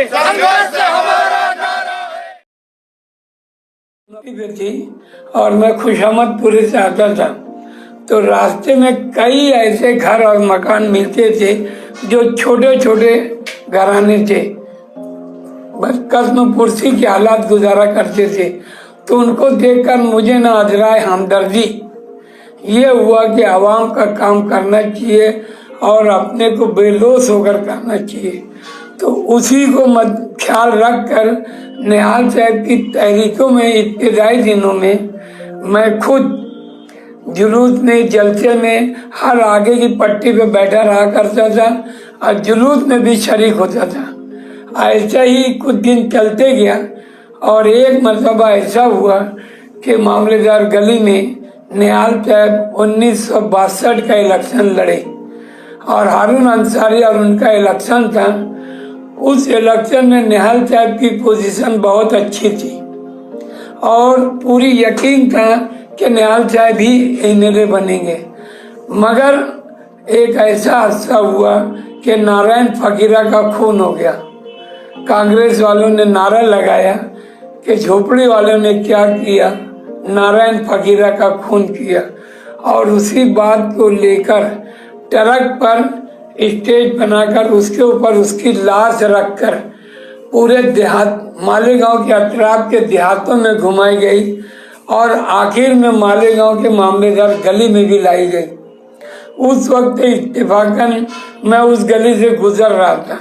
संघर्ष हमारा नारा है। थी और मैं खुशामदपुरी से आता था, तो रास्ते में कई ऐसे घर और मकान मिलते थे जो छोटे छोटे घराने थे, बस कस्म पुरसी के हालात गुजारा करते थे। तो उनको देखकर मुझे न अजराए हमदर्दी, ये हुआ कि आवाम का काम करना चाहिए और अपने को बेलोस होकर करना चाहिए। तो उसी को ख्याल रख कर निहाल साहब की तहरीकों में इब्तिदाई दिनों में मैं खुद जुलूस में, जलसे में हर आगे की पट्टी पे बैठा रहा करता था और जुलूस में भी शरीक होता था। ऐसा ही कुछ दिन चलते गया और एक मरतबा ऐसा हुआ कि मामलेदार गली में निहाल साहब 1962 का इलेक्शन लड़े और हारून अंसारी और उनका इलेक्शन था। उस इलेक्शन में निहाल साहब की पोजीशन बहुत अच्छी थी और पूरी यकीन था कि निहाल साहब ही एमएलए बनेंगे। मगर एक ऐसा हादसा हुआ कि नारायण फकीरा का खून हो गया। कांग्रेस वालों ने नारा लगाया कि झोपड़ी वालों ने क्या किया, नारायण फकीरा का खून किया। और उसी बात को लेकर ट्रक पर स्टेज बनाकर उसके ऊपर उसकी लाश रखकर पूरे देहात मालेगांव के अतराफ के देहातों में घुमाई गई और आखिर में मालेगांव के मामलेदार गली में भी लाई गई। उस वक्त इत्तेफाकन मैं उस गली से गुजर रहा था।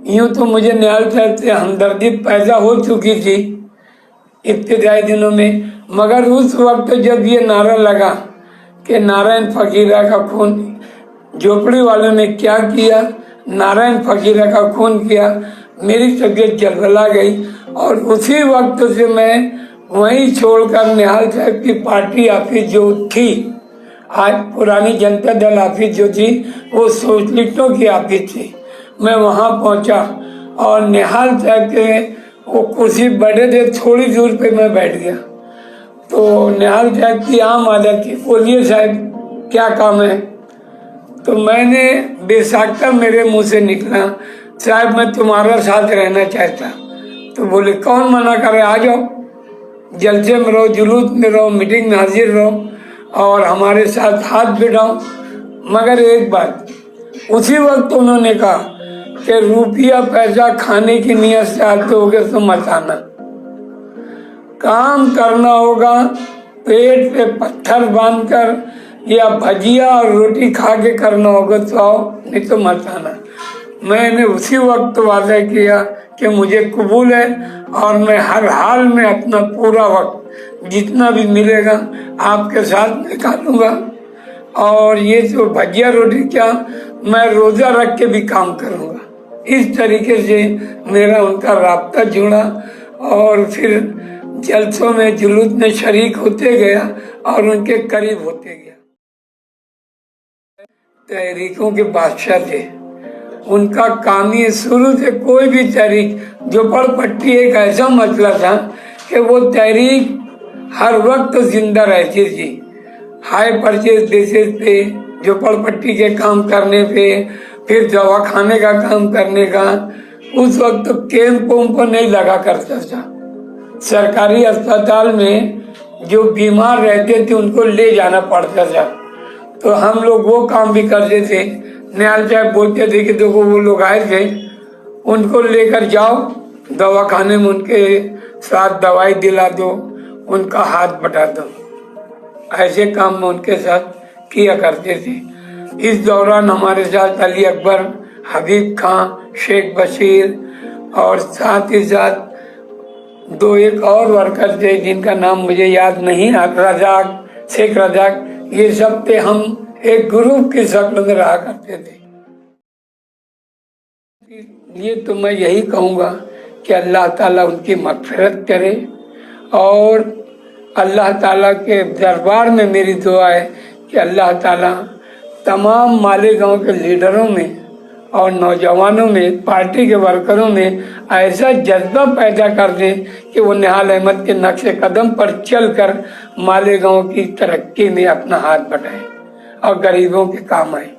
यूं तो मुझे निहाल साहब से हमदर्दी पैदा हो चुकी थी इब्तिदाई दिनों में, मगर उस वक्त जब ये नारा लगा कि नारायण फकीरा का खून, झोपड़ी वालों ने क्या किया, नारायण फकीरा का खून किया, मेरी तबीयत जलबला गई। और उसी वक्त से मैं वहीं छोड़कर निहाल साहब की पार्टी ऑफिस जो थी, आज पुरानी जनता दल ऑफिस जो थी वो सोशलिस्टों की ऑफिस थी, मैं वहां पहुंचा और निहाल साहब के वो कुर्सी बैठे थे, थोड़ी दूर पे मैं बैठ गया। तो निहाल साहब की आम आदत थी, बोलिए साहब क्या काम है। तो मैंने बेसाख्ता मेरे मुंह से निकला, साहब मैं तुम्हारा साथ रहना चाहता। तो बोले कौन मना करे, आ जाओ, जलसे में रहो, जुलूस में रहो, मीटिंग में हाजिर रहो और हमारे साथ हाथ बिठाओ। मगर एक बात, उसी वक्त उन्होंने कहा कि रुपया पैसा खाने की नियत से आते होगे तो मत आना, काम करना होगा पेट पे पत्थर बांधकर या भजिया और रोटी खा के करना होगा तो आओ, नहीं तो मत आना। मैंने उसी वक्त वादा किया कि मुझे कबूल है और मैं हर हाल में अपना पूरा वक्त जितना भी मिलेगा आपके साथ निकालूंगा। और ये जो भजिया रोटी क्या, मैं रोजा रख के भी काम करूंगा। इस तरीके से मेरा उनका राब्ता जुड़ा और फिर जलसों में, जुलूस में शरीक होते गया और उनके करीब होते गया। तहरीकों के बादशाह थे, उनका काम ही शुरू से कोई भी तहरीक, झोपड़पट्टी एक ऐसा मसला था कि वो तहरीक हर वक्त जिंदा रहती थी। हाई परचेज बेसिस पे, झोपड़पट्टी के काम करने पे, फिर दवाखाने का काम करने का। उस वक्त तो कैंप वैम्प नहीं लगा करता था। सरकारी अस्पताल में जो बीमार रहते थे उनको ले जाना पड़ता था, तो हम लोग वो काम भी करते थे। निहाल साहब बोलते थे कि देखो वो लोग आए थे, उनको लेकर जाओ दवाखाने में, उनके साथ दवाई दिला दो, उनका हाथ बटा दो। ऐसे काम में उनके साथ किया करते थे। इस दौरान हमारे साथ अली अकबर, हबीब खां, शेख बशीर और साथ ही साथ दो एक और वर्कर थे जिनका नाम मुझे याद नहीं, रजाक, शेख रजाक, ये सब थे। हम एक ग्रुप की शक्ल में रहा करते थे। ये तो मैं यही कहूँगा कि अल्लाह ताला उनकी मग़फ़िरत करे और अल्लाह ताला के दरबार में मेरी दुआ है कि अल्लाह ताला तमाम मालेगांव के लीडरों में और नौजवानों में, पार्टी के वर्करों में ऐसा जज्बा पैदा कर दे कि वो निहाल अहमद के नक्शे कदम पर चलकर मालेगांव की तरक्की में अपना हाथ बढ़ाए और गरीबों के काम आए।